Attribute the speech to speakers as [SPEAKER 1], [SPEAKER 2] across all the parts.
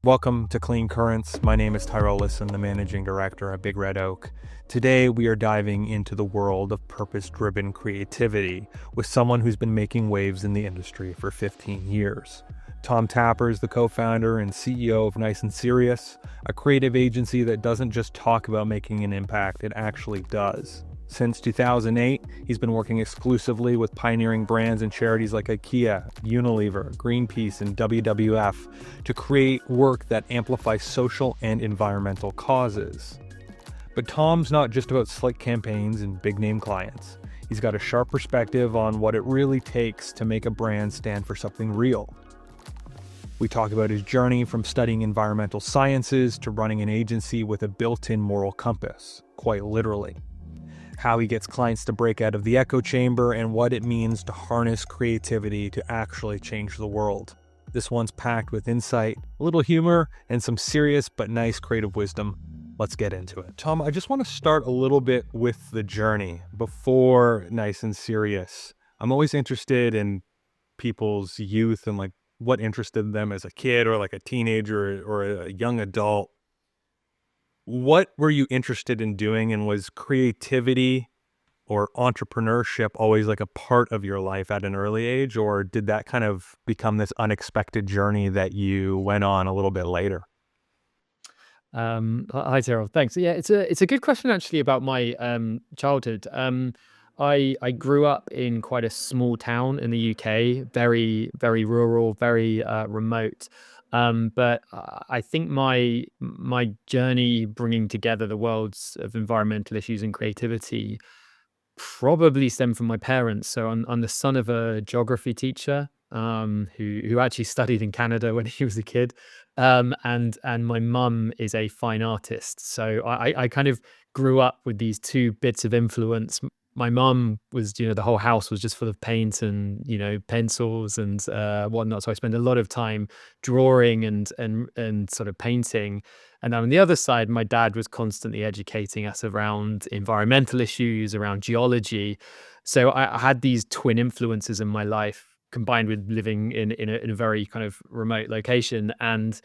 [SPEAKER 1] Welcome to Clean Currents. My name is Tyrell Lisson, the Managing Director at Big Red Oak. Today, we are diving into the world of purpose-driven creativity with someone who's been making waves in the industry for 15 years. Tom Tapper is the co-founder and CEO of Nice and Serious, a creative agency that doesn't just talk about making an impact, it actually does. Since 2008, he's been working exclusively with pioneering brands and charities like IKEA, Unilever, Greenpeace, and WWF to create work that amplifies social and environmental causes. But Tom's not just about slick campaigns and big-name clients. He's got a sharp perspective on what it really takes to make a brand stand for something real. We talk about his journey from studying environmental sciences to running an agency with a built-in moral compass, quite literally. How he gets clients to break out of the echo chamber, and what it means to harness creativity to actually change the world. This one's packed with insight, a little humor, and some serious but nice creative wisdom. Let's get into it. Tom, I just want to start a little bit with the journey before Nice and Serious. I'm always interested in people's youth and like what interested them as a kid or like a teenager or a young adult. What were you interested in doing, and was creativity or entrepreneurship always like a part of your life at an early age, or did that kind of become this unexpected journey that you went on a little bit later?
[SPEAKER 2] Hi, Terrell. Thanks. Yeah, it's a good question actually about my childhood. I grew up in quite a small town in the UK, very rural, very remote. But I think my journey bringing together the worlds of environmental issues and creativity probably stemmed from my parents. So I'm the son of a geography teacher who actually studied in Canada when he was a kid, and my mum is a fine artist. So I kind of grew up with these two bits of influence. My mum was, the whole house was just full of paint and pencils and whatnot. So I spent a lot of time drawing and sort of painting. And on the other side, my dad was constantly educating us around environmental issues, around geology. So I had these twin influences in my life, combined with living in a very kind of remote location. And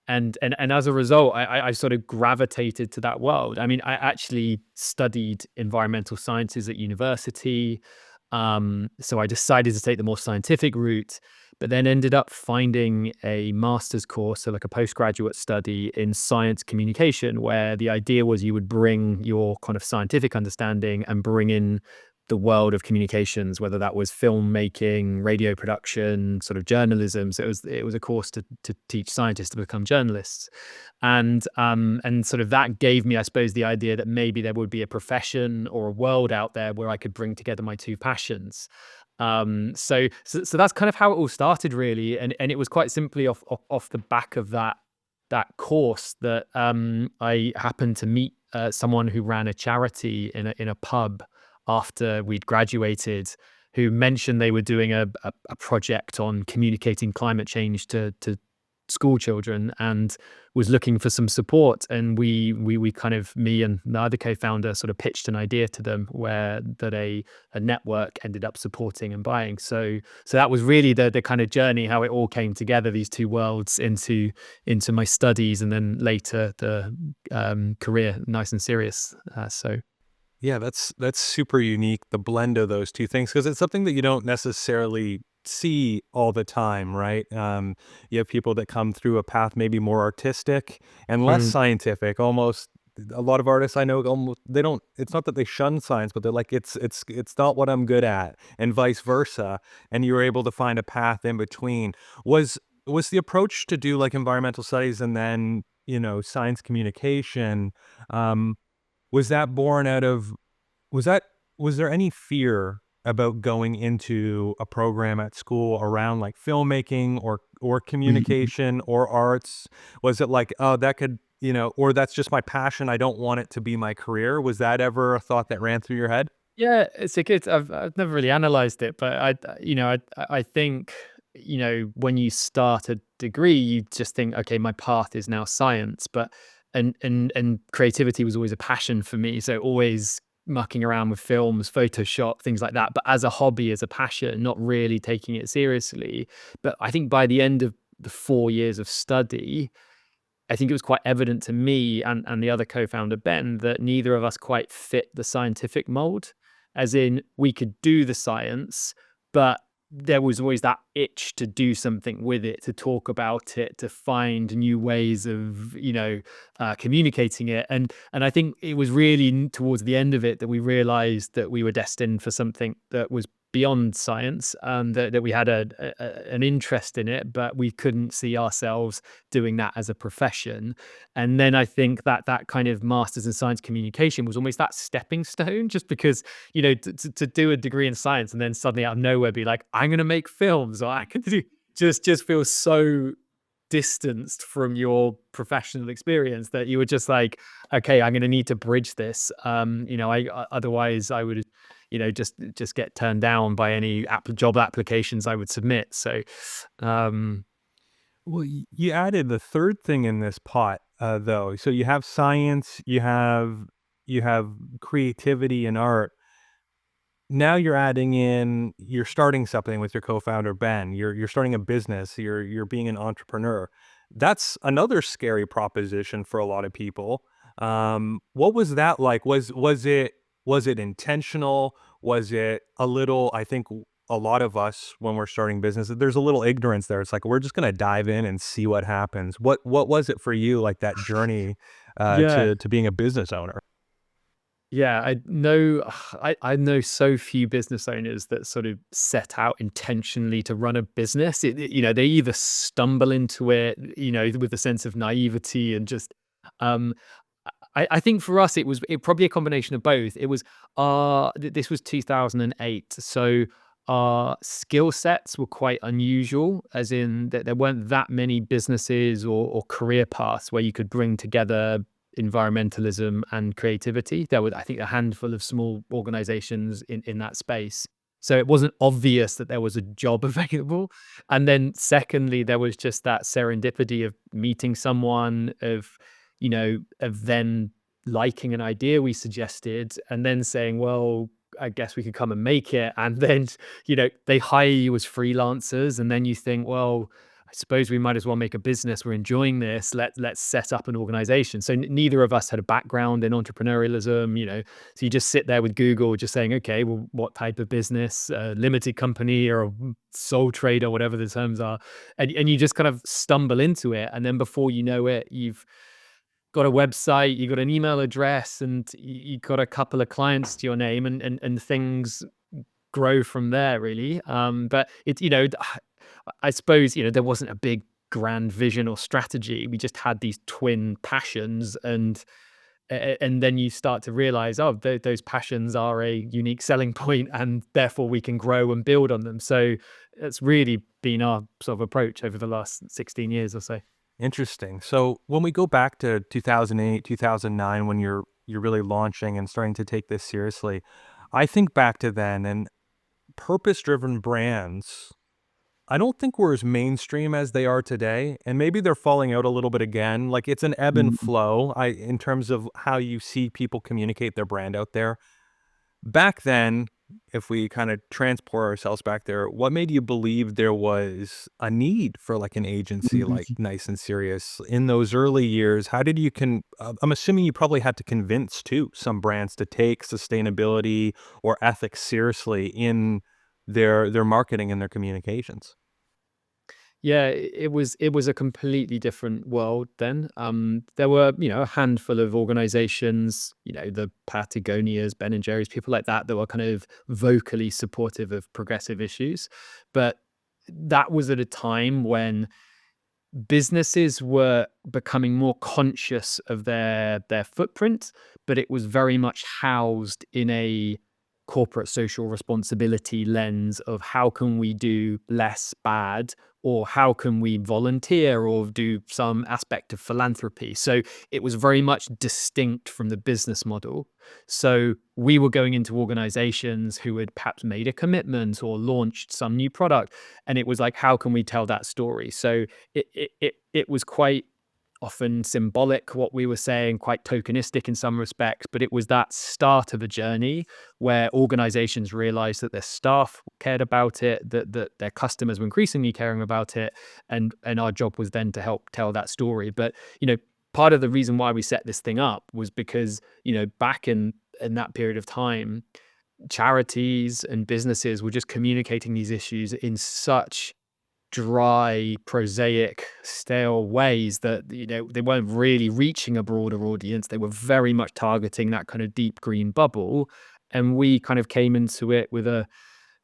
[SPEAKER 2] as a result, I sort of gravitated to that world. I mean, I actually studied environmental sciences at university. So I decided to take the more scientific route, but then ended up finding a master's course, so like a postgraduate study in science communication, where the idea was you would bring your kind of scientific understanding and bring in the world of communications, whether that was filmmaking, radio production, sort of journalism. So it was a course to teach scientists to become journalists, and sort of that gave me, I suppose, the idea that maybe there would be a profession or a world out there where I could bring together my two passions. So that's kind of how it all started, really, and it was quite simply off the back of that course that I happened to meet someone who ran a charity in a pub after we'd graduated, who mentioned they were doing a project on communicating climate change to school children and was looking for some support. And we kind of, me and the other co-founder, sort of pitched an idea to them where that a network ended up supporting and buying. So that was really the kind of journey, how it all came together, these two worlds into my studies, and then later the career, Nice and Serious. So
[SPEAKER 1] Yeah, that's super unique, the blend of those two things, because it's something that you don't necessarily see all the time, right? You have people that come through a path maybe more artistic and less
[SPEAKER 2] mm,
[SPEAKER 1] scientific. Almost a lot of artists I know, almost they don't. It's not that they shun science, but they're like, it's not what I'm good at, and vice versa. And you were able to find a path in between. Was the approach to do like environmental studies and then science communication? Um, was that born out of was that was there any fear about going into a program at school around like filmmaking or
[SPEAKER 2] mm.
[SPEAKER 1] communication or arts? Was it like, oh, that could, or that's just my passion, I don't want it to be my career? Was that ever a thought that ran through your head?
[SPEAKER 2] Yeah, it's a good. I've never really analyzed it, but I think when you start a degree, you just think, okay, my path is now science, but and creativity was always a passion for me, so always mucking around with films, Photoshop, things like that, but as a hobby, as a passion, not really taking it seriously. But I think by the end of the 4 years of study, I think it was quite evident to me and the other co-founder Ben that neither of us quite fit the scientific mold, as in we could do the science, but there was always that itch to do something with it, to talk about it, to find new ways of communicating it. And I think it was really towards the end of it that we realized that we were destined for something that was beyond science, that we had an interest in it, but we couldn't see ourselves doing that as a profession. And then I think that kind of master's in science communication was almost that stepping stone, just because, to do a degree in science and then suddenly out of nowhere be like, I'm going to make films, or I can do, just feels so distanced from your professional experience that you were just like, okay, I'm going to need to bridge this. Otherwise I would, just get turned down by any job applications I would submit. So,
[SPEAKER 1] Well, you added the third thing in this pot, though. So you have science, you have creativity and art. Now you're starting something with your co-founder Ben. You're starting a business. You're being an entrepreneur. That's another scary proposition for a lot of people. What was that like? Was it intentional? Was it a little? I think a lot of us, when we're starting businesses, there's a little ignorance there. It's like we're just gonna dive in and see what happens. What was it for you, like that journey
[SPEAKER 2] yeah.
[SPEAKER 1] to being a business owner?
[SPEAKER 2] Yeah, I know I know so few business owners that sort of set out intentionally to run a business. They either stumble into it, with a sense of naivety and just um I think for us it probably a combination of both. It was this was 2008. So our skill sets were quite unusual, as in that there weren't that many businesses or career paths where you could bring together environmentalism and creativity. There were, I think, a handful of small organizations in that space. So it wasn't obvious that there was a job available. And then secondly, there was just that serendipity of meeting someone, of then liking an idea we suggested and then saying, well, I guess we could come and make it. And then, they hire you as freelancers. And then you think, well, I suppose we might as well make a business. We're enjoying this. Let's set up an organization. So neither of us had a background in entrepreneurialism, So you just sit there with Google, just saying, okay, well, what type of business, limited company or a sole trader, whatever the terms are, and you just kind of stumble into it. And then before you know it, you've got a website, you got an email address, and you got a couple of clients to your name, and things grow from there, really. But it's, I suppose, there wasn't a big grand vision or strategy. We just had these twin passions, and then you start to realize, oh, those passions are a unique selling point, and therefore we can grow and build on them. So it's really been our sort of approach over the last 16 years or so.
[SPEAKER 1] Interesting. So when we go back to 2008, 2009, when you're really launching and starting to take this seriously, I think back to then, and purpose-driven brands, I don't think were as mainstream as they are today, and maybe they're falling out a little bit again. Like it's an ebb and
[SPEAKER 2] Mm.
[SPEAKER 1] flow, in terms of how you see people communicate their brand out there. Back then, if we kind of transport ourselves back there, what made you believe there was a need for like an agency like Nice and Serious in those early years? How did I'm assuming you probably had to convince too some brands to take sustainability or ethics seriously in their marketing and their communications.
[SPEAKER 2] Yeah, it was a completely different world then. There were, a handful of organizations, the Patagonias, Ben and Jerry's, people like that were kind of vocally supportive of progressive issues. But that was at a time when businesses were becoming more conscious of their footprint, but it was very much housed in a corporate social responsibility lens of how can we do less bad, or how can we volunteer or do some aspect of philanthropy. So it was very much distinct from the business model. So we were going into organizations who had perhaps made a commitment or launched some new product, and it was like, how can we tell that story? So it was quite often symbolic, what we were saying, quite tokenistic in some respects, but it was that start of a journey where organizations realized that their staff cared about it, that their customers were increasingly caring about it, and our job was then to help tell that story. But part of the reason why we set this thing up was because back in that period of time, charities and businesses were just communicating these issues in such dry, prosaic, stale ways that they weren't really reaching a broader audience. They were very much targeting that kind of deep green bubble, and we kind of came into it with a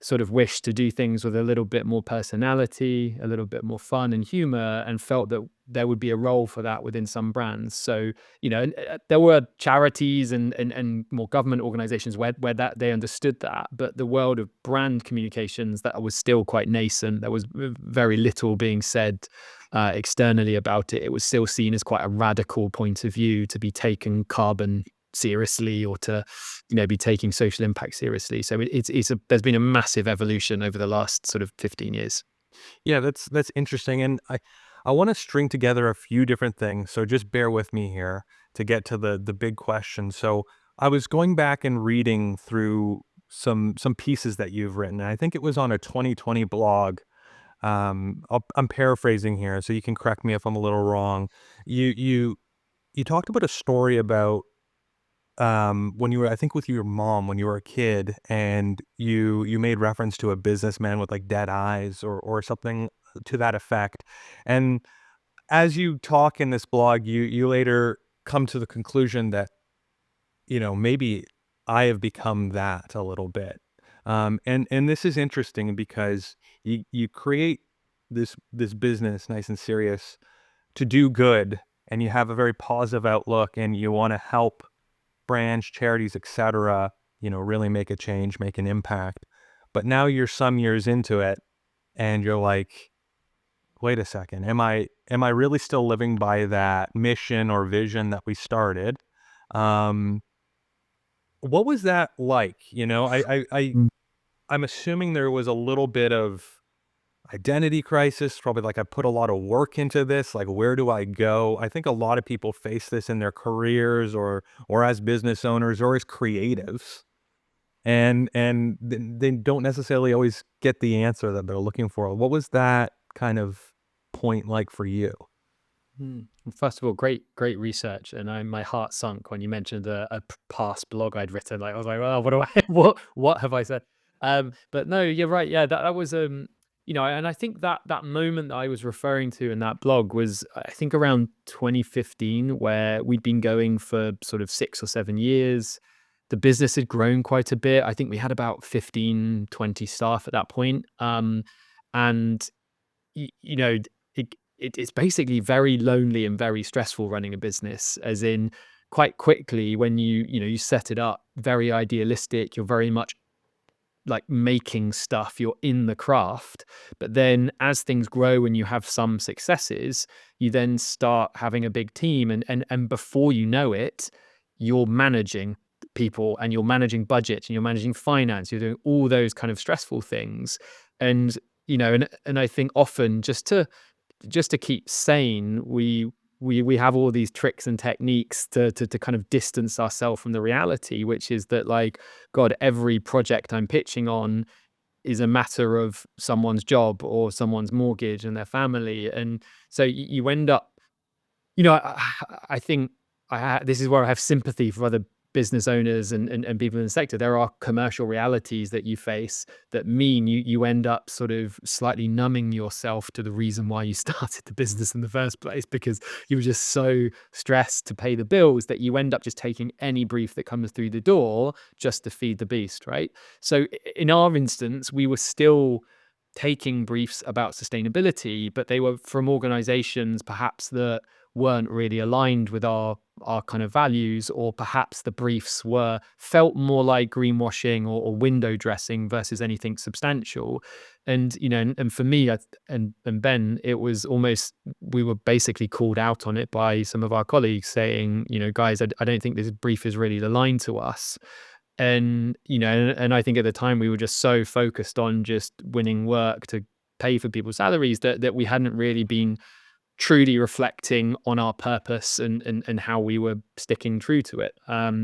[SPEAKER 2] sort of wish to do things with a little bit more personality, a little bit more fun and humor, and felt that there would be a role for that within some brands. So, there were charities and more government organizations where that they understood that, but the world of brand communications, that was still quite nascent. There was very little being said externally about it. It was still seen as quite a radical point of view to be taken carbon seriously, or to be taking social impact seriously. So there's been a massive evolution over the last sort of 15 years.
[SPEAKER 1] Yeah, that's interesting, and I want to string together a few different things. So just bear with me here to get to the big question. So I was going back and reading through some pieces that you've written. And I think it was on a 2020 blog. I'm paraphrasing here, so you can correct me if I'm a little wrong. You talked about a story about when you were, I think, with your mom when you were a kid, and you made reference to a businessman with like dead eyes or something to that effect. And as you talk in this blog, you later come to the conclusion that maybe I have become that a little bit. And this is interesting because you create this business, nice and serious, to do good, and you have a very positive outlook, and you want to help brands, charities, etc., really make a change, make an impact. But now you're some years into it, and you're like, wait a second, am I really still living by that mission or vision that we started? What was that like?
[SPEAKER 2] Mm.
[SPEAKER 1] I'm assuming there was a little bit of identity crisis, probably like I put a lot of work into this, like where do I go? I think a lot of people face this in their careers or as business owners or as creatives. And they don't necessarily always get the answer that they're looking for. What was that kind of point like for you?
[SPEAKER 2] Mm. First of all, great research, and my heart sunk when you mentioned a past blog I'd written. Like I was like, well, what do I what have I said? But no, you're right. Yeah, that was and I think that moment that I was referring to in that blog was, I think, around 2015, where we'd been going for sort of 6 or 7 years. The business had grown quite a bit. I think we had about 15, 20 staff at that point. And y- you know, it's basically very lonely and very stressful running a business, as in, quite quickly, when you set it up, very idealistic, you're very much like making stuff, you're in the craft. But then as things grow and you have some successes, you then start having a big team, and before you know it, you're managing people, and you're managing budget, and you're managing finance, you're doing all those kind of stressful things. And and I think often, just to keep sane, we have all these tricks and techniques to kind of distance ourselves from the reality, which is that, like, God, every project I'm pitching on is a matter of someone's job or someone's mortgage and their family. And so you end up, I think this is where I have sympathy for other business owners and people in the sector. There are commercial realities that you face that mean you end up sort of slightly numbing yourself to the reason why you started the business in the first place, because you were just so stressed to pay the bills that you end up just taking any brief that comes through the door just to feed the beast, right? So in our instance, we were still taking briefs about sustainability, but they were from organizations perhaps that weren't really aligned with our kind of values, or perhaps the briefs felt more like greenwashing or window dressing versus anything substantial. And and for me, and Ben, it was almost, we were basically called out on it by some of our colleagues, saying, guys, I don't think this brief is really aligned to us. And and I think at the time we were just so focused on just winning work to pay for people's salaries that we hadn't really been truly reflecting on our purpose and how we were sticking true to it.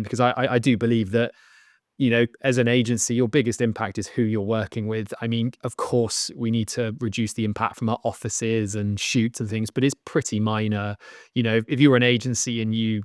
[SPEAKER 2] Because I do believe that, as an agency, your biggest impact is who you're working with. I mean, of course, we need to reduce the impact from our offices and shoots and things, but it's pretty minor. If you're an agency and you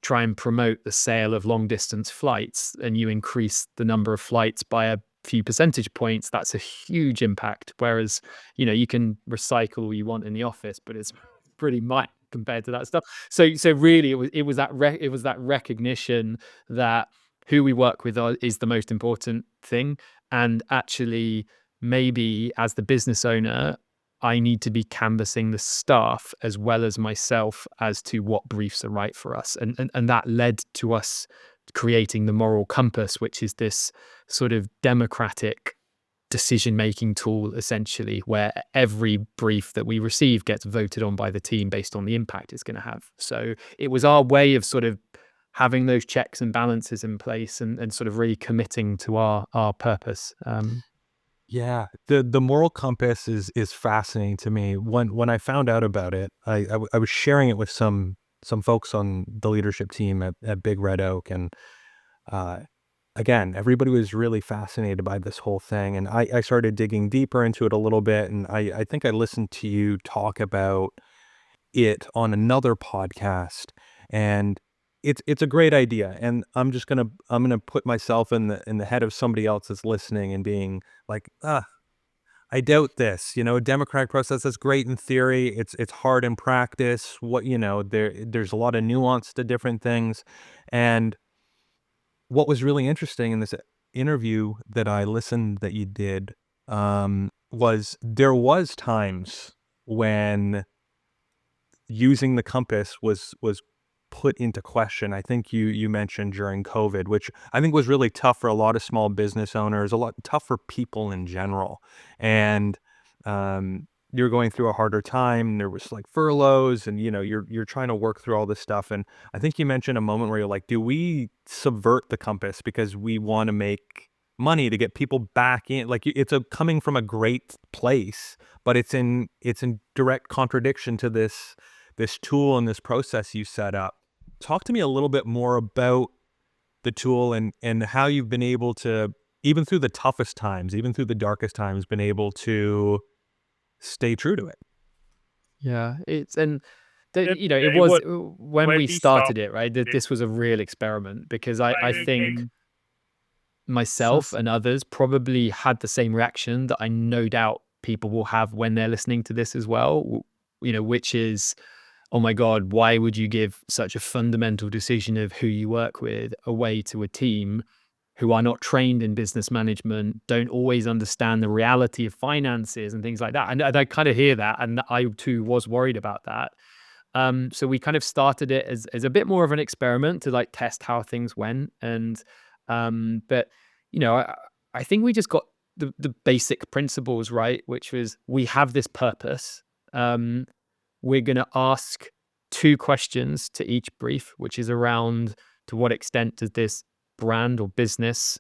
[SPEAKER 2] try and promote the sale of long distance flights and you increase the number of flights by a few percentage points, that's a huge impact. Whereas, you can recycle all you want in the office, but it's pretty minor compared to that stuff. So really it was that recognition that who we work with is the most important thing. And actually, maybe as the business owner, I need to be canvassing the staff as well as myself as to what briefs are right for us. And that led to us creating the moral compass, which is this sort of democratic decision-making tool, essentially, where every brief that we receive gets voted on by the team based on the impact it's going to have. So it was our way of sort of having those checks and balances in place and sort of really committing to our purpose.
[SPEAKER 1] Yeah, the moral compass is fascinating to me. When I found out about it, I was sharing it with some folks on the leadership team at Big Red Oak, and uh, again, everybody was really fascinated by this whole thing, and I started digging deeper into it a little bit, and I think I listened to you talk about it on another podcast, and it's a great idea, and I'm gonna put myself in the head of somebody else that's listening and being like, I doubt this. A democratic process is great in theory. It's hard in practice. There's a lot of nuance to different things. And what was really interesting in this interview that I listened that you did, was there was times when using the compass was put into question. I think you mentioned during COVID, which I think was really tough for a lot of small business owners, a lot tough for people in general. And you're going through a harder time. There was like furloughs, and you're trying to work through all this stuff. And I think you mentioned a moment where you're like, do we subvert the compass because we want to make money to get people back in? Like, it's a coming from a great place, but it's in direct contradiction to this tool and this process you set up. Talk to me a little bit more about the tool and how you've been able to, even through the toughest times, even through the darkest times, been able to stay true to it.
[SPEAKER 2] Yeah,
[SPEAKER 3] Yeah,
[SPEAKER 2] it
[SPEAKER 3] it
[SPEAKER 2] was
[SPEAKER 3] was
[SPEAKER 2] when
[SPEAKER 3] when
[SPEAKER 2] we
[SPEAKER 3] we
[SPEAKER 2] started it,
[SPEAKER 3] started
[SPEAKER 2] right? That
[SPEAKER 3] it.
[SPEAKER 2] this was a real experiment because I
[SPEAKER 3] I
[SPEAKER 2] think
[SPEAKER 3] think
[SPEAKER 2] myself and others probably had the same reaction that I no doubt people will have when they're listening to this as well. Which is, oh my God, why would you give such a fundamental decision of who you work with away to a team who are not trained in business management, don't always understand the reality of finances and things like that? And I kind of hear that, and I too was worried about that. So we kind of started it as a bit more of an experiment to like test how things went. But I think we just got the basic principles right, which was we have this purpose. We're going to ask two questions to each brief, which is around to what extent does this brand or business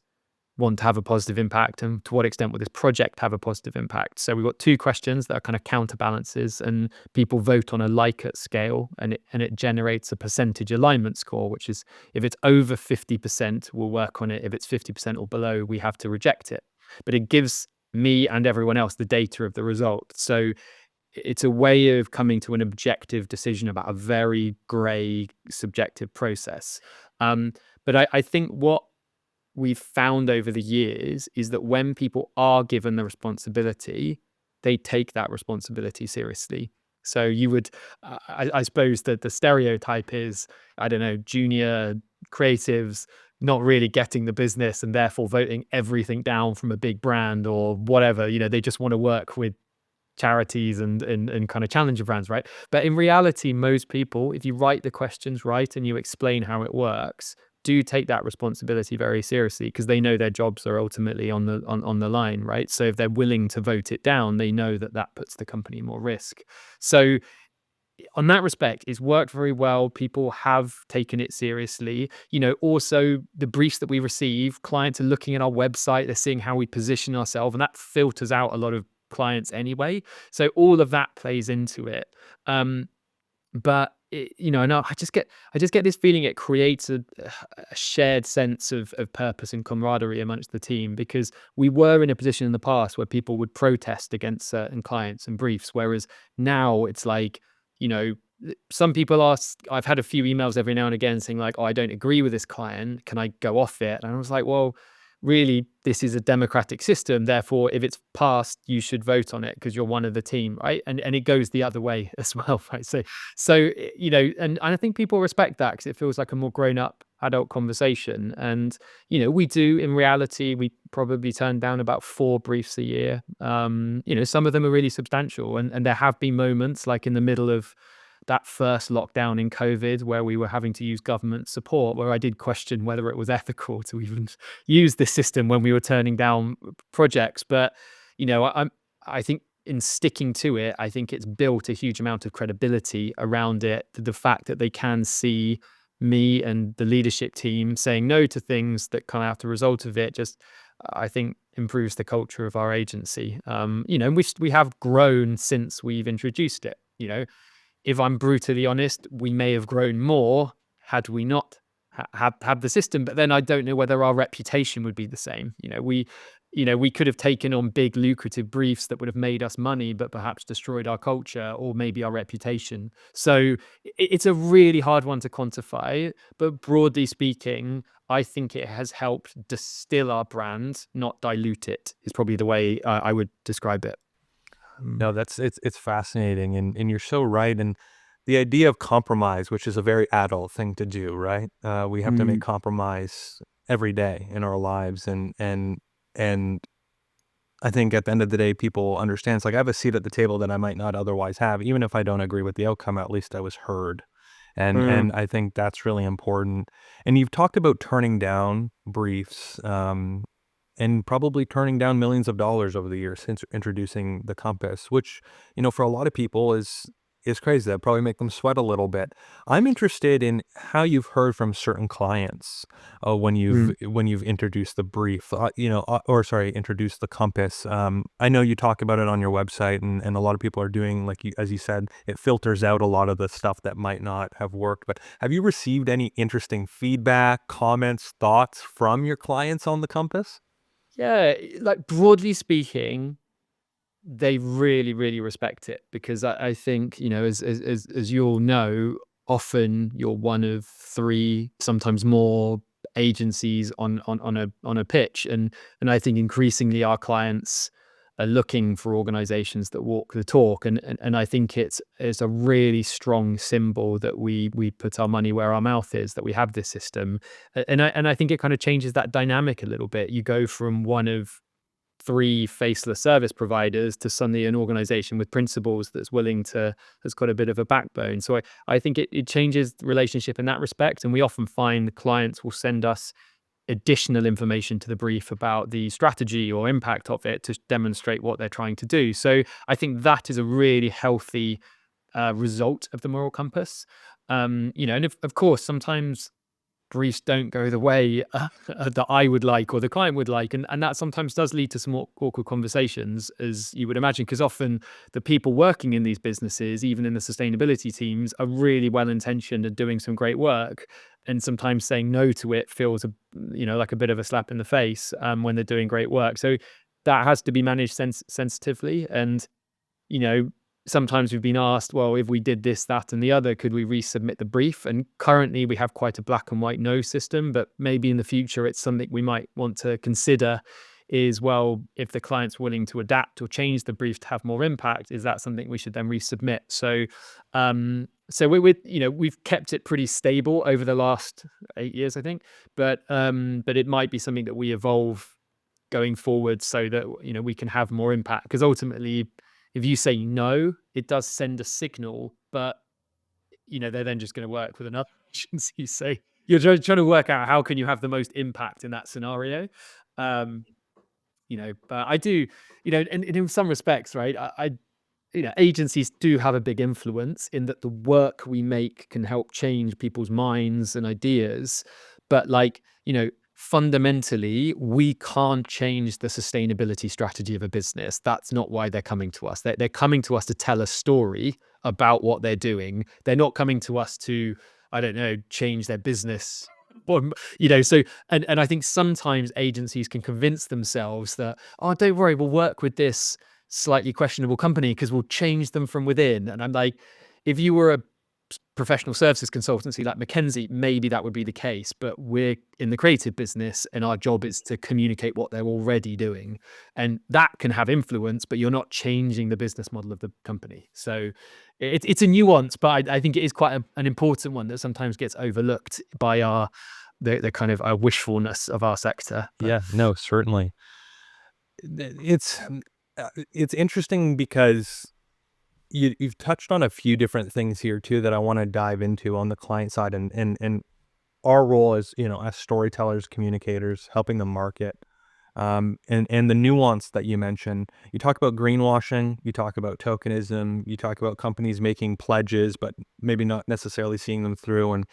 [SPEAKER 2] want to have a positive impact, and to what extent will this project have a positive impact? So we've got two questions that are kind of counterbalances, and people vote on a Likert scale, and it generates a percentage alignment score, which is if it's over 50%, we'll work on it. If it's 50% or below, we have to reject it. But it gives me and everyone else the data of the result. So it's a way of coming to an objective decision about a very gray subjective process. But I think what we've found over the years is that when people are given the responsibility, they take that responsibility seriously. So you would, I suppose that the stereotype is, I don't know, junior creatives not really getting the business and therefore voting everything down from a big brand or whatever. They just want to work with charities and kind of challenger brands, right? But in reality, most people, if you write the questions right and you explain how it works, do take that responsibility very seriously because they know their jobs are ultimately on the line, right? So if they're willing to vote it down, they know that that puts the company more risk. So on that respect, it's worked very well. People have taken it seriously. Also the briefs that we receive, clients are looking at our website, they're seeing how we position ourselves, and that filters out a lot of clients anyway. So all of that plays into it. But no, I just get this feeling it creates a shared sense of purpose and camaraderie amongst the team, because we were in a position in the past where people would protest against certain clients and briefs, whereas now it's like, some people ask. I've had a few emails every now and again saying like, "Oh, I don't agree with this client. Can I go off it?" And I was like, "Well, really, this is a democratic system. Therefore, if it's passed, you should vote on it because you're one of the team, right?" And it goes the other way as well, right? And I think people respect that because it feels like a more grown up adult conversation. And we do, in reality, we probably turn down about 4 briefs a year. Some of them are really substantial, and there have been moments like in the middle of that first lockdown in COVID where we were having to use government support, where I did question whether it was ethical to even use this system when we were turning down projects. But I think in sticking to it, I think it's built a huge amount of credibility around it. The fact that they can see me and the leadership team saying no to things that come out as a result of it, just I think improves the culture of our agency. And we have grown since we've introduced it. If I'm brutally honest, we may have grown more had we not had the system. But then I don't know whether our reputation would be the same. We could have taken on big lucrative briefs that would have made us money, but perhaps destroyed our culture or maybe our reputation. So it's a really hard one to quantify. But broadly speaking, I think it has helped distill our brand, not dilute it, is probably the way I would describe it.
[SPEAKER 1] No, it's fascinating, and you're so right. And the idea of compromise, which is a very adult thing to do, right? We have to make
[SPEAKER 2] Mm,
[SPEAKER 1] compromise every day in our lives, and I think at the end of the day, people understand. It's like I have a seat at the table that I might not otherwise have, even if I don't agree with the outcome. At least I was heard, and
[SPEAKER 2] mm,
[SPEAKER 1] I think that's really important. And you've talked about turning down briefs, and probably turning down millions of dollars over the years since introducing the compass, which, for a lot of people is crazy. That probably make them sweat a little bit. I'm interested in how you've heard from certain clients when
[SPEAKER 2] mm.
[SPEAKER 1] you've introduced the brief, or sorry, introduced the compass. I know you talk about it on your website, and a lot of people are doing, like as you said, it filters out a lot of the stuff that might not have worked. But have you received any interesting feedback, comments, thoughts from your clients on the compass?
[SPEAKER 2] Yeah, like broadly speaking, they really, really respect it because I think, as you all know, often you're one of three, sometimes more agencies on a pitch. And I think increasingly our clients are looking for organizations that walk the talk. And I think it's a really strong symbol that we put our money where our mouth is, that we have this system. And I think it kind of changes that dynamic a little bit. You go from one of three faceless service providers to suddenly an organization with principles that's got a bit of a backbone. So I think it changes the relationship in that respect. And we often find the clients will send us additional information to the brief about the strategy or impact of it to demonstrate what they're trying to do. So I think that is a really healthy result of the moral compass. And of course, sometimes briefs don't go the way that I would like or the client would like. And that sometimes does lead to some awkward conversations, as you would imagine, because often the people working in these businesses, even in the sustainability teams, are really well intentioned and doing some great work. And sometimes saying no to it feels, like a bit of a slap in the face when they're doing great work. So that has to be managed sensitively. And you know, sometimes we've been asked, well, if we did this, that, and the other, could we resubmit the brief? And currently we have quite a black and white no system, but maybe in the future it's something we might want to consider is, well, if the client's willing to adapt or change the brief to have more impact, is that something we should then resubmit? So we've kept it pretty stable over the last 8 years, I think, but it might be something that we evolve going forward so that we can have more impact, because ultimately if you say no, it does send a signal, but they're then just going to work with another agency. So you're trying to work out how can you have the most impact in that scenario. um but I do, and in some respects, right, agencies do have a big influence in that the work we make can help change people's minds and ideas. But fundamentally, we can't change the sustainability strategy of a business. That's not why they're coming to us. They're coming to us to tell a story about what they're doing. They're not coming to us to, I don't know, change their business. Or, so, and I think sometimes agencies can convince themselves that, oh, don't worry, we'll work with this slightly questionable company because we'll change them from within. And I'm like, if you were a professional services consultancy like McKinsey, maybe that would be the case, but we're in the creative business and our job is to communicate what they're already doing. And that can have influence, but you're not changing the business model of the company. So it's a nuance, but I think it is quite an important one that sometimes gets overlooked by the kind of our wishfulness of our sector. But
[SPEAKER 1] Yeah, no, certainly. It's it's interesting because you've touched on a few different things here too that I want to dive into on the client side, and our role as, as storytellers, communicators, helping them market. And the nuance that you mentioned, you talk about greenwashing, you talk about tokenism, you talk about companies making pledges, but maybe not necessarily seeing them through. And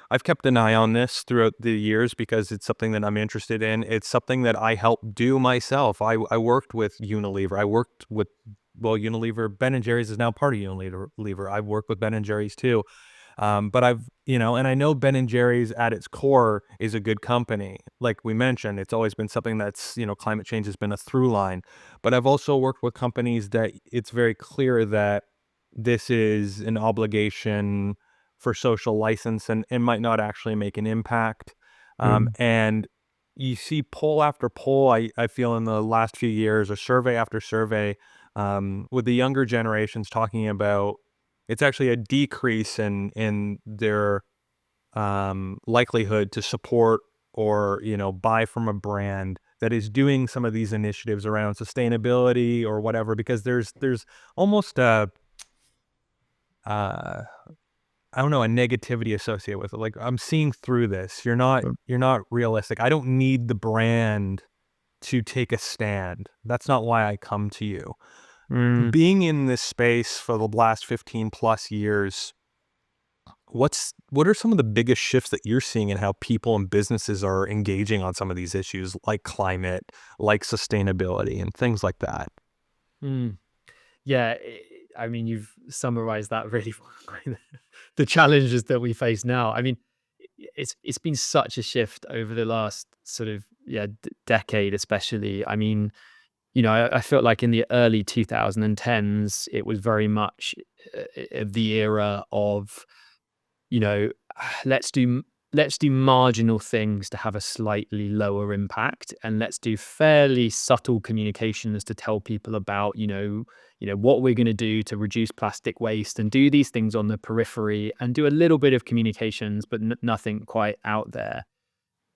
[SPEAKER 1] I've kept an eye on this throughout the years because it's something that I'm interested in. It's something that I helped do myself. I worked with Unilever. I worked with, well, Unilever, Ben& Jerry's is now part of Unilever. I've worked with Ben& Jerry's too. But and I know Ben& Jerry's at its core is a good company. Like we mentioned, it's always been something that's, climate change has been a through line. But I've also worked with companies that it's very clear that this is an obligation for social license and might not actually make an impact.
[SPEAKER 2] mm,
[SPEAKER 1] And you see poll after poll, I feel in the last few years, or survey after survey, with the younger generations talking about it's actually a decrease in their likelihood to support or buy from a brand that is doing some of these initiatives around sustainability or whatever, because there's almost a I don't know, a negativity associated with it. Like, I'm seeing through this. You're not realistic. I don't need the brand to take a stand. That's not why I come to you.
[SPEAKER 2] mm.
[SPEAKER 1] Being in this space for the last 15 plus years, what are some of the biggest shifts that you're seeing in how people and businesses are engaging on some of these issues like climate, like sustainability and things like that?
[SPEAKER 2] Mm. Yeah, I mean, you've summarized that really well. The challenges that we face now. I mean, it's been such a shift over the last sort of decade, especially. I mean, I felt like in the early 2010s, it was very much the era of you know, let's do marginal things to have a slightly lower impact, and let's do fairly subtle communications to tell people about, what we're going to do to reduce plastic waste, and do these things on the periphery and do a little bit of communications, but nothing quite out there.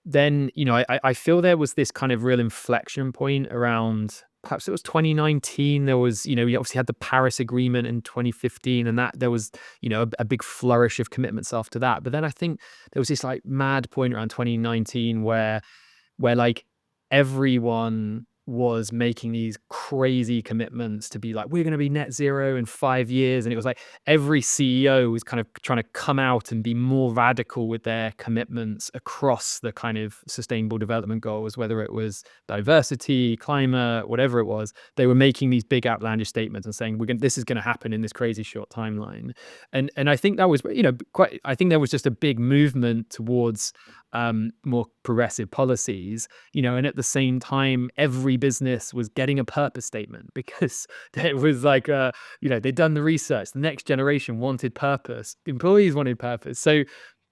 [SPEAKER 2] Then, I feel there was this kind of real inflection point around, perhaps it was 2019. There was, we obviously had the Paris Agreement in 2015, and that there was, a big flourish of commitments after that. But then I think there was this like mad point around 2019 where like everyone was making these crazy commitments to be like, we're going to be net zero in 5 years. And it was like every CEO was kind of trying to come out and be more radical with their commitments across the kind of sustainable development goals, whether it was diversity, climate, whatever it was. They were making these big outlandish statements and saying, this is going to happen in this crazy short timeline. And I think that was, I think there was just a big movement towards more progressive policies, and at the same time, every business was getting a purpose statement because it was like, they'd done the research. The next generation wanted purpose. Employees wanted purpose. So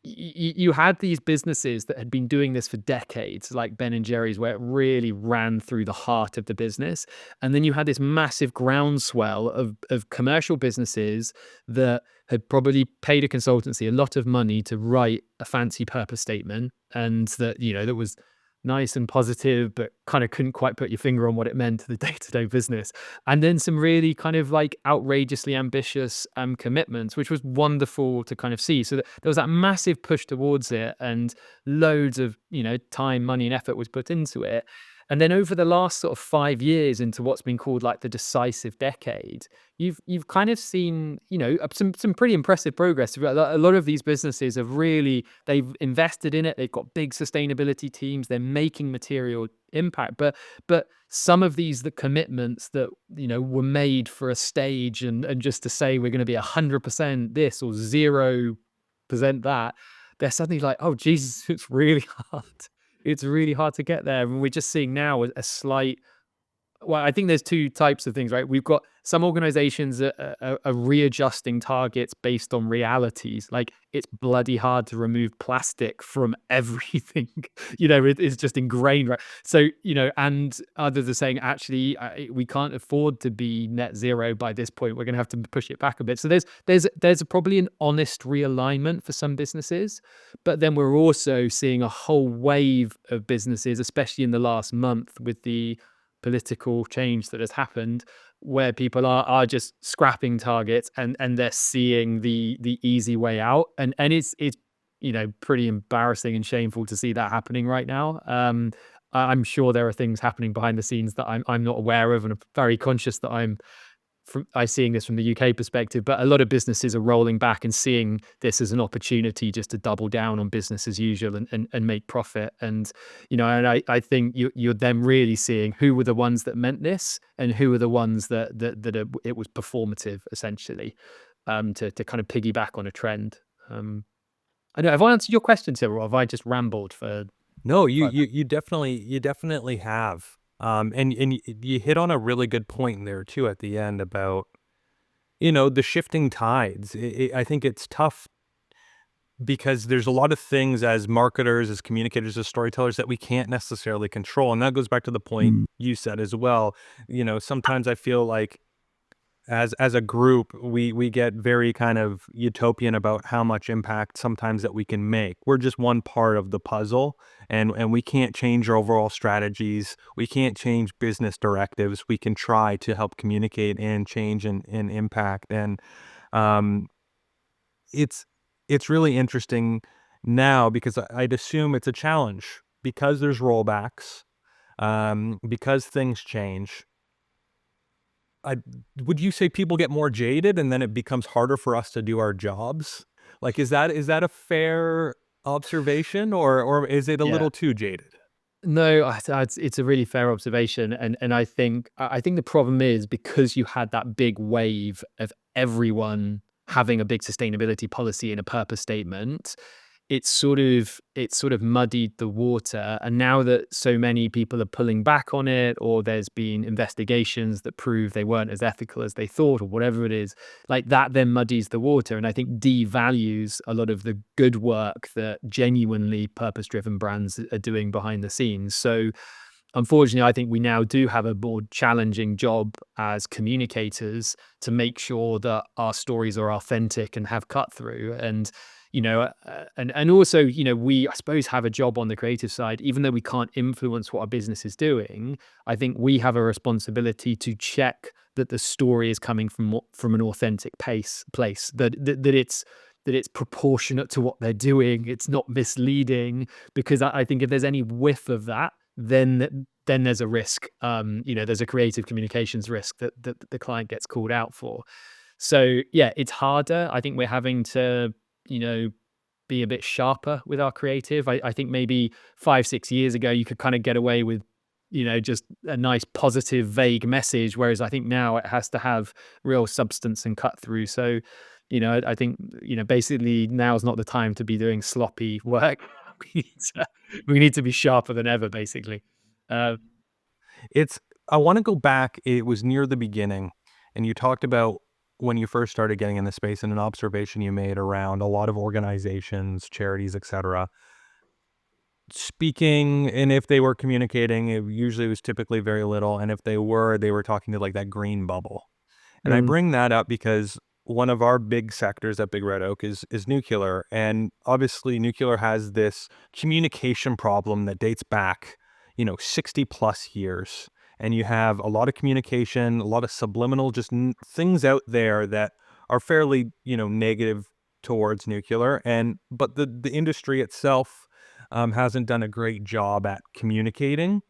[SPEAKER 2] you had these businesses that had been doing this for decades, like Ben& Jerry's, where it really ran through the heart of the business. And then you had this massive groundswell of commercial businesses that had probably paid a consultancy a lot of money to write a fancy purpose statement, and that, that was nice and positive, but kind of couldn't quite put your finger on what it meant to the day-to-day business. And then some really kind of like outrageously ambitious commitments, which was wonderful to kind of see. So there was that massive push towards it, and loads of, time, money, and effort was put into it. And then over the last sort of 5 years into what's been called like the decisive decade, you've kind of seen, some pretty impressive progress. A lot of these businesses have really they've invested in it. They've got big sustainability teams. They're making material impact. But some of the commitments that were made for a stage and just to say we're going to be 100% this or 0% that, they're suddenly like, oh Jesus, it's really hard. It's really hard to get there, and we're just seeing now a slight well, I think there's two types of things, right? We've got some organizations that are readjusting targets based on realities. Like it's bloody hard to remove plastic from everything. It's just ingrained, right? So, and others are saying, actually, we can't afford to be net zero by this point. We're going to have to push it back a bit. So there's probably an honest realignment for some businesses, but then we're also seeing a whole wave of businesses, especially in the last month with the political change that has happened, where people are just scrapping targets and they're seeing the easy way out, and it's pretty embarrassing and shameful to see that happening right now. I'm sure there are things happening behind the scenes that I'm not aware of, and I'm very conscious that I seeing this from the UK perspective, but a lot of businesses are rolling back and seeing this as an opportunity just to double down on business as usual and make profit. And, and I think you're then really seeing who were the ones that meant this and who are the ones that it was performative, essentially, to kind of piggyback on a trend. I know, have I answered your question, Cyril, or have I just rambled for
[SPEAKER 1] No, you
[SPEAKER 2] 5
[SPEAKER 1] you you definitely have. And you hit on a really good point there too at the end about, the shifting tides. I think it's tough because there's a lot of things as marketers, as communicators, as storytellers that we can't necessarily control. And that goes back to the point you said as well. Sometimes I feel like as a group, we get very kind of utopian about how much impact sometimes that we can make. We're just one part of the puzzle, and we can't change our overall strategies. We can't change business directives. We can try to help communicate and change and impact. And um, it's really interesting now because I'd assume it's a challenge because there's rollbacks, because things change. I would you say people get more jaded and then it becomes harder for us to do our jobs? Like, is that a fair observation or is it a
[SPEAKER 2] Yeah.
[SPEAKER 1] little too jaded?
[SPEAKER 2] No, it's a really fair observation, and I think the problem is because you had that big wave of everyone having a big sustainability policy and a purpose statement, it's sort of muddied the water. And now that so many people are pulling back on it, or there's been investigations that prove they weren't as ethical as they thought, or whatever it is, like that then muddies the water, and I think devalues a lot of the good work that genuinely purpose-driven brands are doing behind the scenes. So unfortunately, I think we now do have a more challenging job as communicators to make sure that our stories are authentic and have cut through. And and also, we, I suppose, have a job on the creative side, even though we can't influence what our business is doing. I think we have a responsibility to check that the story is coming from an authentic place, that it's proportionate to what they're doing. It's not misleading, because I think if there's any whiff of that, then there's a risk. There's a creative communications risk that the client gets called out for. So yeah, it's harder. I think we're having to, be a bit sharper with our creative. I think maybe 5, 6 years ago, you could kind of get away with, just a nice positive, vague message. Whereas I think now it has to have real substance and cut through. So, I think, basically now is not the time to be doing sloppy work. we need to, we need to be sharper than ever, basically. Uh,
[SPEAKER 1] It's I wanna go back, it was near the beginning, and you talked about when you first started getting in the space and an observation you made around a lot of organizations, charities, etcetera, speaking, and if they were communicating, it usually was typically very little, and if they were talking to, like, that green bubble. And I
[SPEAKER 2] mm,
[SPEAKER 1] bring that up because one of our big sectors at Big Red Oak is nuclear, and obviously nuclear has this communication problem that dates back, 60 plus years. And you have a lot of communication, a lot of subliminal, just things out there that are fairly, negative towards nuclear. And but the industry itself hasn't done a great job at communicating.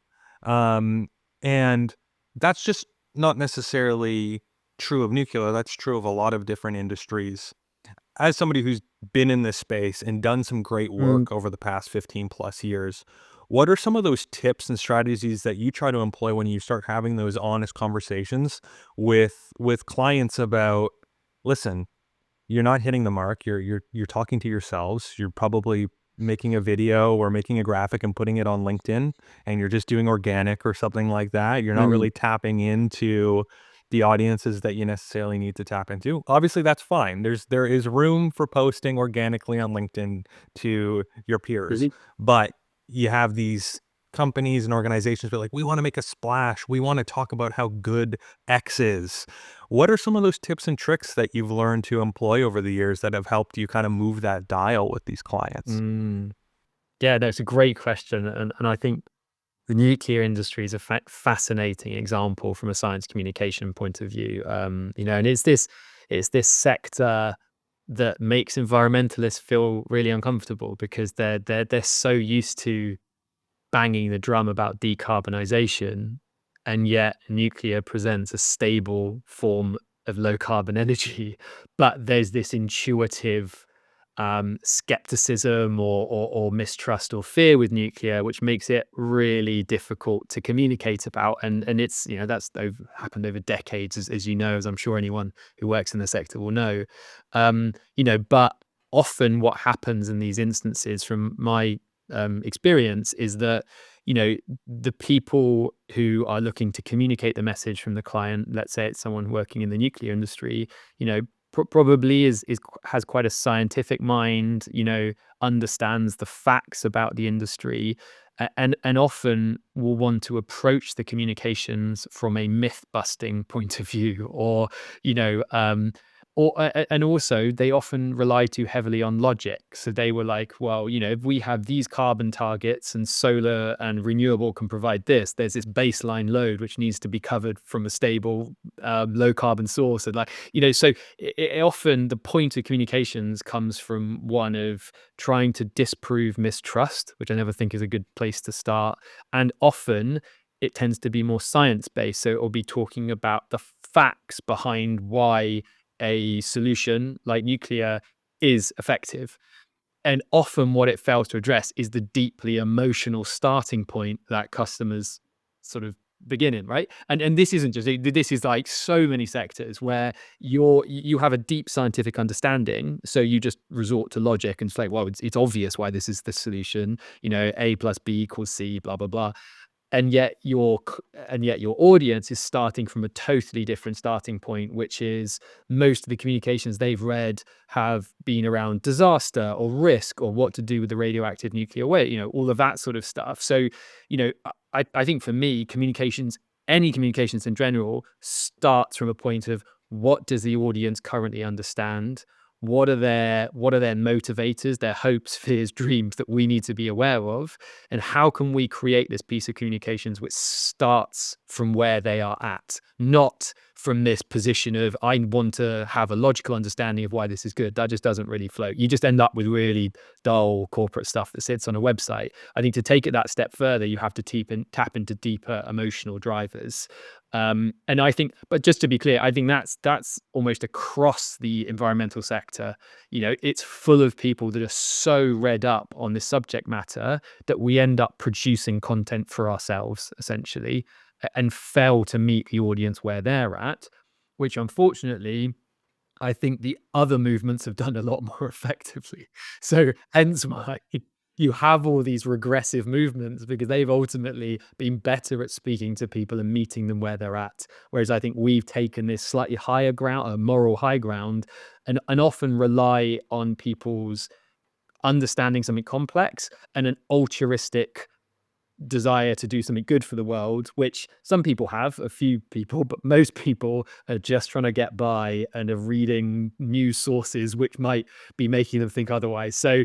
[SPEAKER 1] Um, and that's just not necessarily true of nuclear. That's true of a lot of different industries. As somebody who's been in this space and done some great
[SPEAKER 2] Mm,
[SPEAKER 1] work over the past 15 plus years, what are some of those tips and strategies that you try to employ when you start having those honest conversations with clients about, listen, you're not hitting the mark. You're talking to yourselves. You're probably making a video or making a graphic and putting it on LinkedIn, and you're just doing organic or something like that. You're not
[SPEAKER 2] mm,
[SPEAKER 1] really tapping into the audiences that you necessarily need to tap into. Obviously, that's fine. There is room for posting organically on LinkedIn to your peers,
[SPEAKER 2] mhm.
[SPEAKER 1] but you have these companies and organizations that are like, we want to make a splash. We want to talk about how good X is. What are some of those tips and tricks that you've learned to employ over the years that have helped you kind of move that dial with these clients?
[SPEAKER 2] Mm. Yeah, no, it's a great question, and I think the nuclear industry is a fascinating example from a science communication point of view. And it's this sector that makes environmentalists feel really uncomfortable because they're so used to banging the drum about decarbonization, and yet nuclear presents a stable form of low carbon energy. But there's this intuitive skepticism or mistrust or fear with nuclear, which makes it really difficult to communicate about. And it's, that's happened over decades, as you know, as I'm sure anyone who works in the sector will know. But often what happens in these instances, from my experience, is that you know the people who are looking to communicate the message from the client, let's say it's someone working in the nuclear industry, probably has quite a scientific mind, understands the facts about the industry, and often will want to approach the communications from a myth busting point of view, or you know and also they often rely too heavily on logic. So they were like, well, if we have these carbon targets and solar and renewable can provide this, there's this baseline load which needs to be covered from a stable low carbon source. And so often the point of communications comes from one of trying to disprove mistrust, which I never think is a good place to start. And often it tends to be more science based. So it will be talking about the facts behind why a solution like nuclear is effective. And often what it fails to address is the deeply emotional starting point that customers sort of begin in, right? And this isn't just, this is like so many sectors where you have a deep scientific understanding, so you just resort to logic and say, well, it's obvious why this is the solution, A plus B equals C, blah blah blah. And yet your audience is starting from a totally different starting point, which is most of the communications they've read have been around disaster or risk or what to do with the radioactive nuclear waste, all of that sort of stuff. So I think for me, any communications in general, starts from a point of what does the audience currently understand, what are their motivators, their hopes, fears, dreams that we need to be aware of, and how can we create this piece of communications which starts from where they are at, not from this position of I want to have a logical understanding of why this is good. That just doesn't really float. You just end up with really dull corporate stuff that sits on a website. I think to take it that step further, you have to tap into deeper emotional drivers. And I think, but just to be clear, I think that's almost across the environmental sector. It's full of people that are so read up on this subject matter that we end up producing content for ourselves, essentially, and fail to meet the audience where they're at, which unfortunately I think the other movements have done a lot more effectively. So hence why you have all these regressive movements, because they've ultimately been better at speaking to people and meeting them where they're at. Whereas I think we've taken this slightly higher ground, a moral high ground, and often rely on people's understanding something complex and an altruistic desire to do something good for the world, which some people have, a few people, but most people are just trying to get by and are reading news sources which might be making them think otherwise. So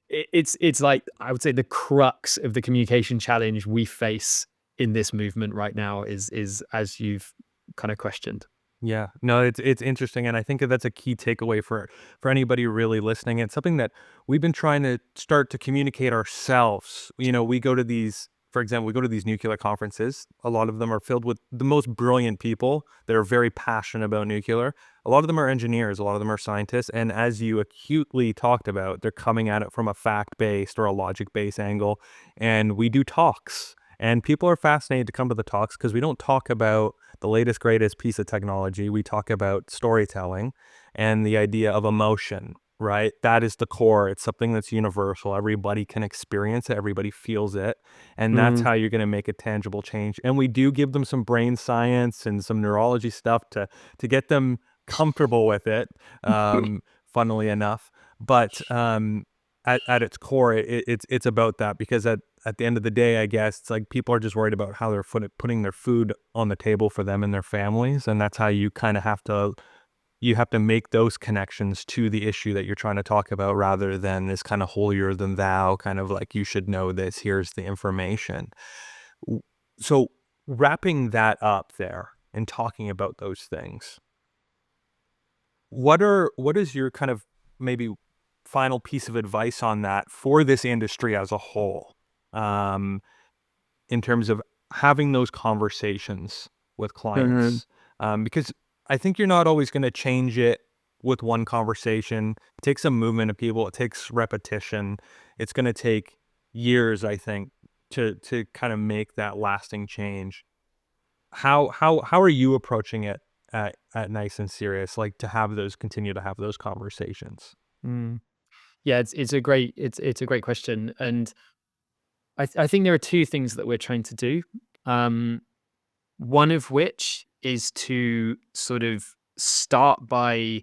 [SPEAKER 2] it's like, I would say, the crux of the communication challenge we face in this movement right now is as you've kind of questioned.
[SPEAKER 1] Yeah, no, it's interesting, and I think that that's a key takeaway for anybody really listening. It's something that we've been trying to start to communicate ourselves. We go to these for example, we go to these nuclear conferences. A lot of them are filled with the most brilliant people that are very passionate about nuclear. A lot of them are engineers, a lot of them are scientists. And as you acutely talked about, they're coming at it from a fact-based or a logic-based angle. And we do talks. And people are fascinated to come to the talks because we don't talk about the latest, greatest piece of technology. We talk about storytelling and the idea of emotion, right? That is the core. It's something that's universal. Everybody can experience it, everybody feels it. And that's
[SPEAKER 2] Mm.
[SPEAKER 1] how you're going to make a tangible change. And we do give them some brain science and some neurology stuff to get them comfortable with it, funnily enough. But at its core, it's about that, because at the end of the day, I guess it's like people are just worried about how they're putting their food on the table for them and their families. And that's how you kind of have to make those connections to the issue that you're trying to talk about, rather than this kind of holier than thou kind of like, you should know this, here's the information. So wrapping that up there and talking about those things, what is your kind of maybe final piece of advice on that for this industry as a whole, um, in terms of having those conversations with
[SPEAKER 2] Mhm.
[SPEAKER 1] clients? Because I think you're not always going to change it with one conversation. It takes some movement of people. It takes repetition. It's going to take years, I think, to kind of make that lasting change. How are you approaching it at Nice and Serious? Like, to have those continue to have those conversations.
[SPEAKER 2] Mm. Yeah, it's a great question, and I think there are two things that we're trying to do. Um, One of which is to sort of start by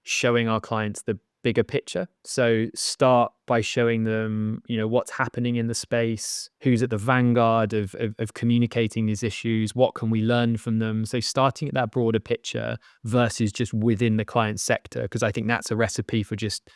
[SPEAKER 2] showing our clients the bigger picture. So start by showing them, what's happening in the space, who's at the vanguard of communicating these issues, what can we learn from them. So starting at that broader picture versus just within the client sector, because I think that's a recipe for just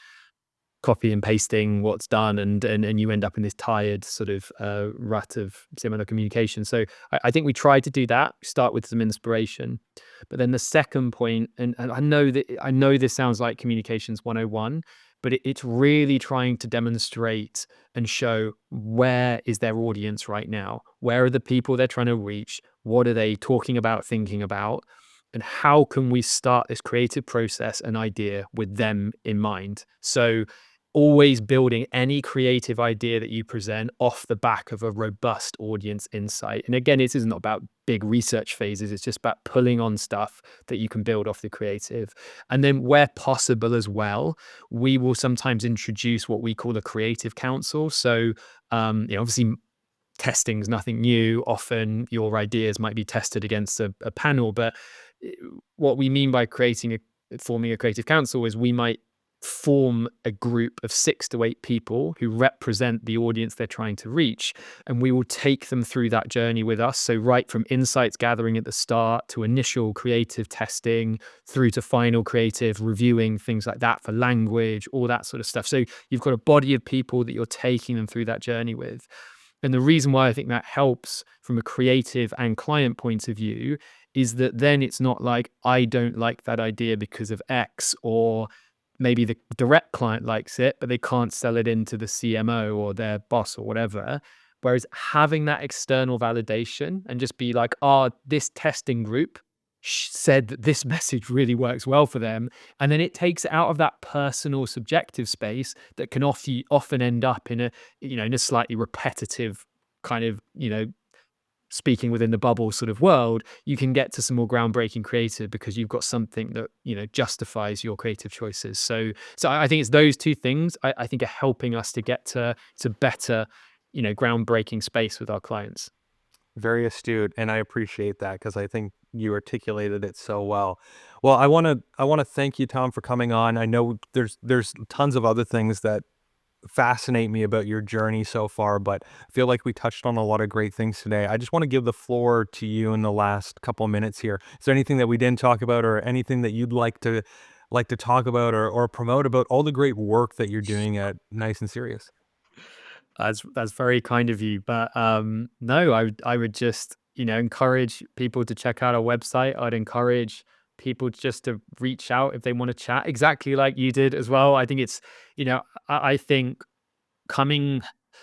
[SPEAKER 2] copy and pasting what's done, and you end up in this tired sort of rut of similar communication. So I think we try to do that, start with some inspiration. But then the second point, and I know this sounds like communications 101, but it's really trying to demonstrate and show where is their audience right now, where are the people they're trying to reach, what are they talking about, thinking about, and how can we start this creative process and idea with them in mind. So always building any creative idea that you present off the back of a robust audience insight. And again, this isn't about big research phases, it's just about pulling on stuff that you can build off the creative. And then, where possible as well, we will sometimes introduce what we call a creative council. So, obviously, testing is nothing new. Often your ideas might be tested against a panel, but eh, what we mean by forming a creative council is we might form a group of 6 to 8 people who represent the audience they're trying to reach, and we will take them through that journey with us. So right from insights gathering at the start to initial creative testing through to final creative reviewing, things like that for language, all that sort of stuff. So you've got a body of people that you're taking them through that journey with. And the reason why I think that helps from a creative and client point of view is that then it's not like, I don't like that idea because of X, or maybe the direct client likes it, but they can't sell it into the CMO or their boss or whatever. Whereas having that external validation and just be like, this testing group said that this message really works well for them. And then it takes it out of that personal subjective space that can often end up in a slightly repetitive kind of, speaking within the bubble sort of world. You can get to some more groundbreaking creative because you've got something that, justifies your creative choices. So I think it's those two things I think are helping us to get to better, groundbreaking space with our clients.
[SPEAKER 1] Very astute, and I appreciate that, because I think you articulated it so well. Well, I want to thank you, Tom, for coming on. I know there's tons of other things that fascinate me about your journey so far, but I feel like we touched on a lot of great things today. I just want to give the floor to you in the last couple of minutes here. Is there anything that we didn't talk about, or anything that you'd like to talk about, or promote about all the great work that you're doing at Nice and Serious?
[SPEAKER 2] That's very kind of you. But no, I would just, encourage people to check out our website. I'd encourage people just to reach out if they want to chat, exactly like you did as well. I think it's, I think coming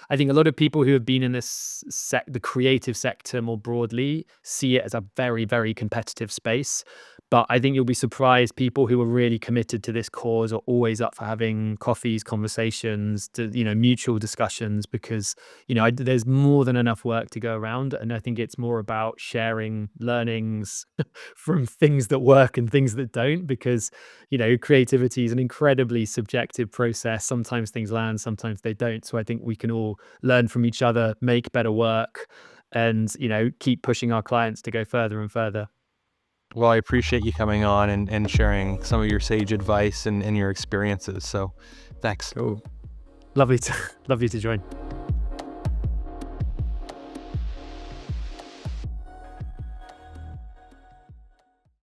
[SPEAKER 2] I think a lot of people who have been in this the creative sector more broadly see it as a very, very competitive space. But I think you'll be surprised people who are really committed to this cause are always up for having coffees, conversations, mutual discussions, because, there's more than enough work to go around. And I think it's more about sharing learnings from things that work and things that don't, because, creativity is an incredibly subjective process. Sometimes things land, sometimes they don't. So I think we can all learn from each other, make better work, and, keep pushing our clients to go further and further.
[SPEAKER 1] Well, I appreciate you coming on and sharing some of your sage advice and your experiences. So thanks.
[SPEAKER 2] Cool. Lovely to lovely to join.